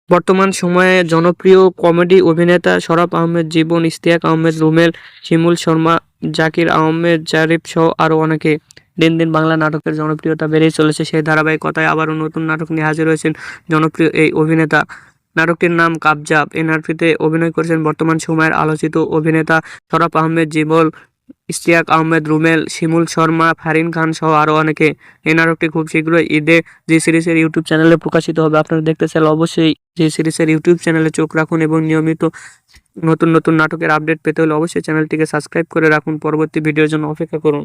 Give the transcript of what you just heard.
বর্তমান সময়ে জনপ্রিয় কমেডি অভিনেতা শরাফ আহমেদ জীবন, ইশতিয়াক আহমেদ রুমেল, শিমুল শর্মা, জাকির আহমেদ জারিফ সহ আরও অনেকে। দিন দিন বাংলা নাটকের জনপ্রিয়তা বেড়েই চলেছে। সেই ধারাবাহিকতায় আবারও নতুন নাটক নিয়ে হাজির হয়েছেন জনপ্রিয় এই অভিনেতা। নাটকটির নাম কাবজাব। এই নাটকটিতে অভিনয় করেছেন বর্তমান সময়ের আলোচিত অভিনেতা শরাফ আহমেদ জীবন, ইশতিয়াক আহমেদ রুমেল, শিমুল শর্মা, ফারিন খান সহ আরও অনেকে। এই নাটকটি খুব শীঘ্রই ঈদে জি সিরিজের ইউটিউব চ্যানেলে প্রকাশিত হবে। আপনারা দেখতে চাইলে অবশ্যই জি সিরিজের ইউটিউব চ্যানেলে চোখ রাখুন এবং নিয়মিত নতুন নতুন নাটকের আপডেট পেতে হলে অবশ্যই চ্যানেলটিকে সাবস্ক্রাইব করে রাখুন। পরবর্তী ভিডিওর জন্য অপেক্ষা করুন।